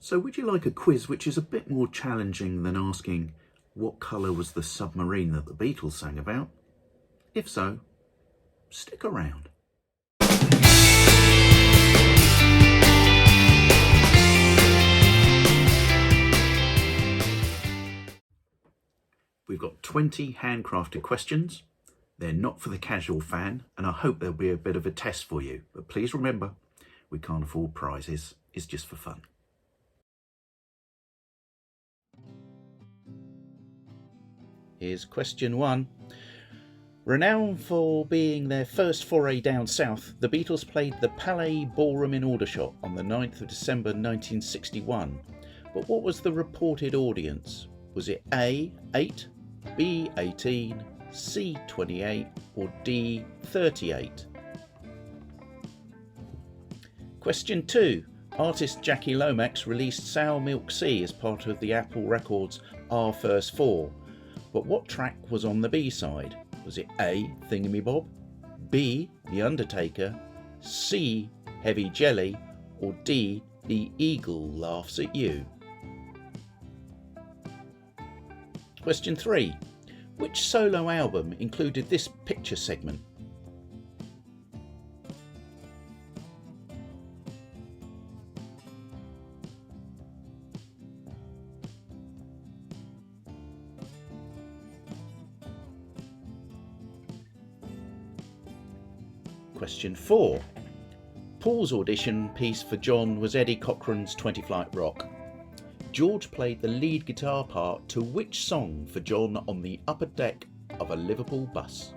So would you like a quiz which is a bit more challenging than asking what colour was the submarine that the Beatles sang about? If so, stick around. We've got 20 handcrafted questions. They're not for the casual fan, and I hope there'll be a bit of a test for you. But please remember, we can't afford prizes. It's just for fun. Here's question 1. Renowned for being their first foray down south, the Beatles played the Palais Ballroom in Aldershot on the 9th of December 1961. But what was the reported audience? Was it A, 8, B, 18, C, 28 or D, 38? Question 2. Artist Jackie Lomax released Sour Milk Sea as part of the Apple Records Our First Four, but what track was on the B-side? Was it A, Thingamy-Bob, B, The Undertaker, C, Heavy Jelly or D, The Eagle Laughs at You? Question 3. Which solo album included this picture segment? Question 4. Paul's audition piece for John was Eddie Cochran's 20 Flight Rock. George played the lead guitar part to which song for John on the upper deck of a Liverpool bus?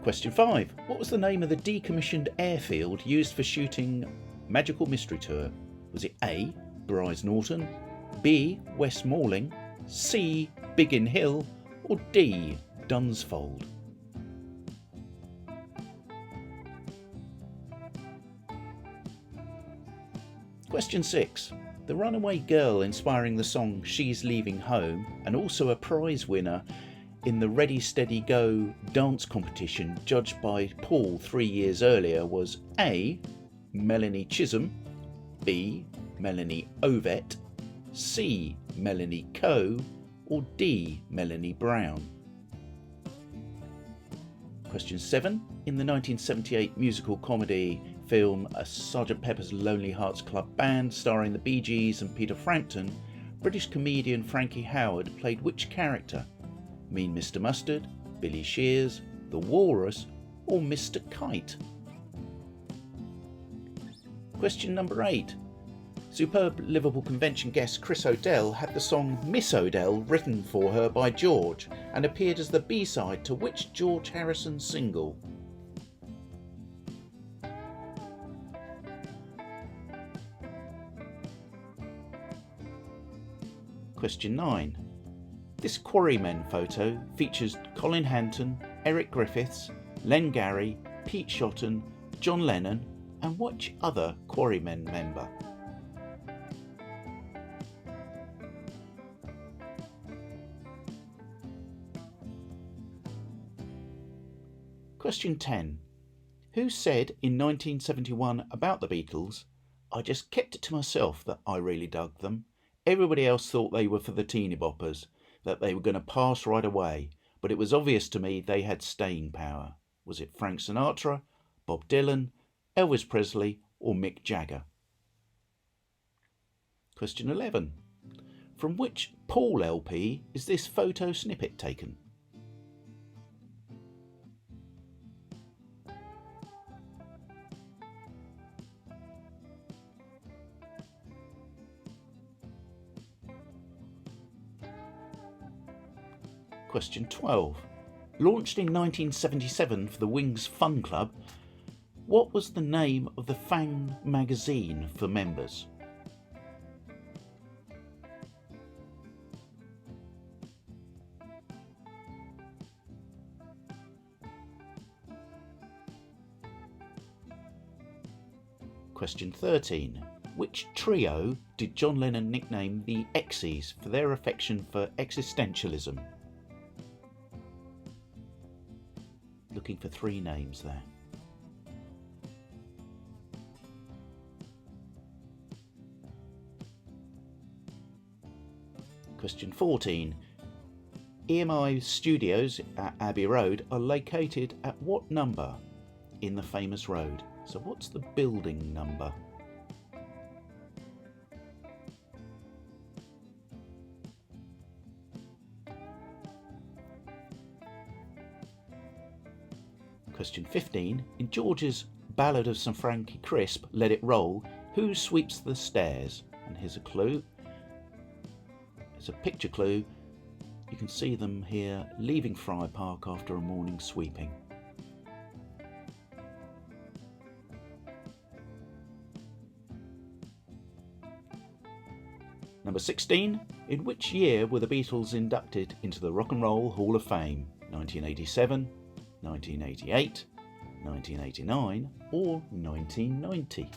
Question 5. What was the name of the decommissioned airfield used for shooting Magical Mystery Tour? Was it A, Brize Norton, B, West Malling, C, Biggin Hill or D, Dunsfold? Question 6. The runaway girl inspiring the song She's Leaving Home and also a prize winner in the Ready Steady Go dance competition judged by Paul 3 years earlier was A, Melanie Chisholm, B, Melanie Ovett, C, Melanie Coe or D, Melanie Brown? Question 7. In the 1978 musical comedy film A Sgt. Pepper's Lonely Hearts Club Band starring the Bee Gees and Peter Frampton, British comedian Frankie Howerd played which character? Mean Mr. Mustard, Billy Shears, the Walrus or Mr. Kite? Question number 8. Superb Liverpool Convention guest Chris O'Dell had the song Miss O'Dell written for her by George and appeared as the B-side to which George Harrison single? Question 9. This Quarrymen photo features Colin Hanton, Eric Griffiths, Len Garry, Pete Shotton, John Lennon and which other Quarrymen member? Question 10. Who said in 1971 about the Beatles, "I just kept it to myself that I really dug them. Everybody else thought they were for the teeny boppers, that they were going to pass right away, but it was obvious to me they had staying power"? Was it Frank Sinatra, Bob Dylan, Elvis Presley or Mick Jagger? Question 11. From which Paul LP is this photo snippet taken? Question 12. Launched in 1977 for the Wings Fun Club, what was the name of the fan magazine for members? Question 13. Which trio did John Lennon nickname the X's for their affection for existentialism? Looking for 3 names there. Question 14. EMI studios at Abbey Road are located at what number in the famous road? So what's the building number? Question 15. In George's Ballad of St Frankie Crisp, Let It Roll, who sweeps the stairs? And here's a clue. It's a picture clue. You can see them here leaving Friar Park after a morning sweeping. Number 16. In which year were the Beatles inducted into the Rock and Roll Hall of Fame? 1987, 1988, 1989 or 1990?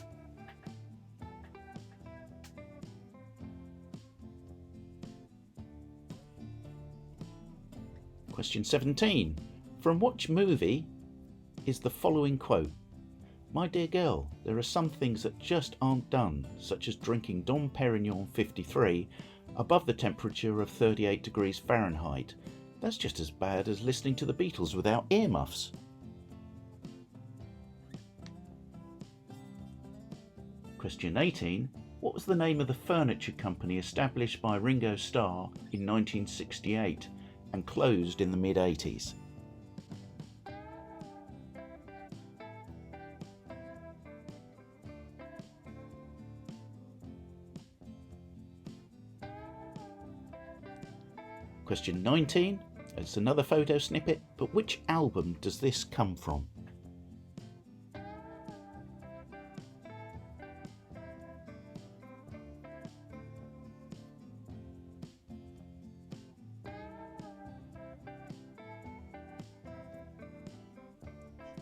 Question 17. From which movie is the following quote? My dear girl, there are some things that just aren't done, such as drinking Dom Perignon 53 above the temperature of 38 degrees Fahrenheit. That's just as bad as listening to the Beatles without earmuffs. Question 18. What was the name of the furniture company established by Ringo Starr in 1968 and closed in the mid-80s? Question 19. It's another photo snippet, but which album does this come from?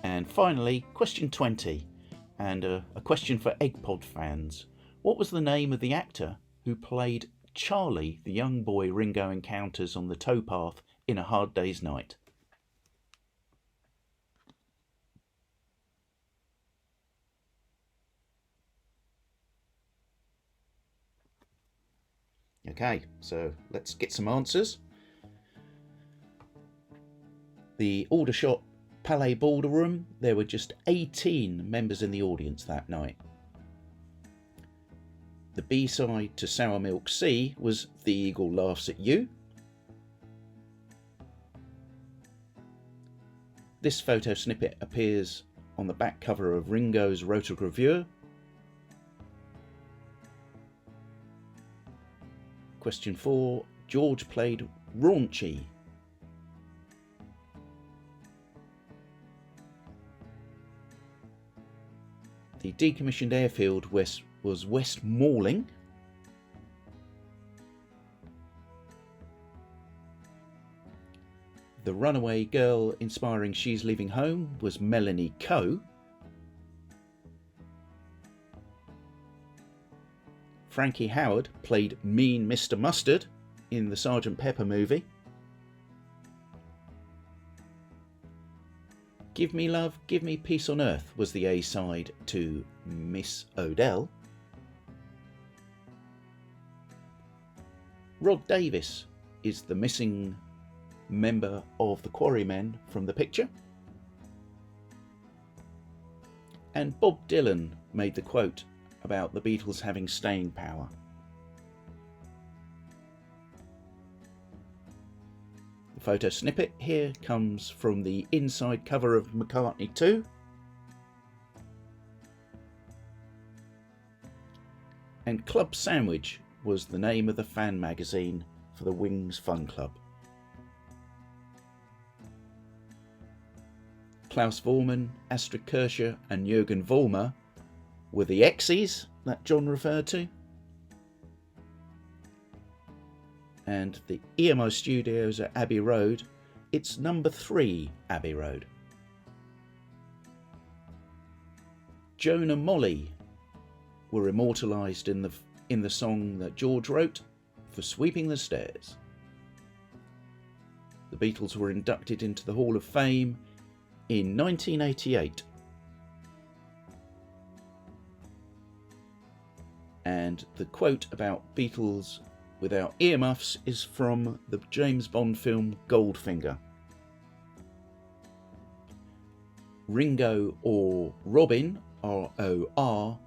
And finally, question 20, and a question for Egg Pod fans. What was the name of the actor who played Charlie, the young boy Ringo encounters on the towpath in A Hard Day's Night? Okay, so let's get some answers. The Aldershot Palais Ballroom, there were just 18 members in the audience that night. The B-side to Sour Milk Sea was The Eagle Laughs at You. This photo snippet appears on the back cover of Ringo's Rotogravure. Question 4. George played Raunchy. The decommissioned airfield was West Malling. The runaway girl inspiring She's Leaving Home was Melanie Coe. Frankie Howerd played Mean Mr. Mustard in the Sgt. Pepper movie. Give Me Love, Give Me Peace on Earth was the A-side to Miss O'Dell. Rod Davis is the missing member of the Quarrymen from the picture. And Bob Dylan made the quote about the Beatles having staying power. The photo snippet here comes from the inside cover of McCartney 2. And Club Sandwich was the name of the fan magazine for the Wings Fun Club. Klaus Vormann, Astrid Kircher and Jürgen Vollmer were the X's that John referred to. And the EMI studios at Abbey Road, it's number 3 Abbey Road. Joan and Molly were immortalised in the song that George wrote for Sweeping the Stairs. The Beatles were inducted into the Hall of Fame in 1988. And the quote about Beatles without earmuffs is from the James Bond film Goldfinger. Ringo or Robin, R-O-R,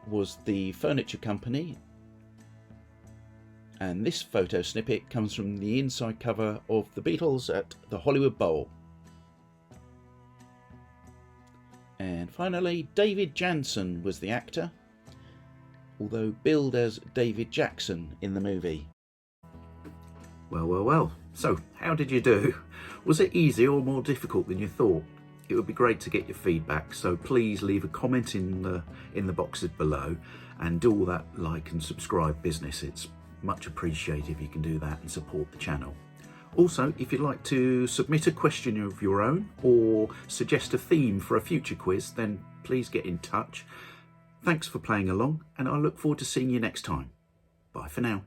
was the furniture company, and this photo snippet comes from the inside cover of the Beatles at the Hollywood Bowl. And finally, David Jansen was the actor, although billed as David Jackson in the movie. Well. So, how did you do? Was it easier or more difficult than you thought? It would be great to get your feedback, so please leave a comment in the boxes below, and do all that like and subscribe business. It's much appreciated if you can do that and support the channel. Also, if you'd like to submit a question of your own or suggest a theme for a future quiz, then please get in touch. Thanks for playing along, and I look forward to seeing you next time. Bye for now.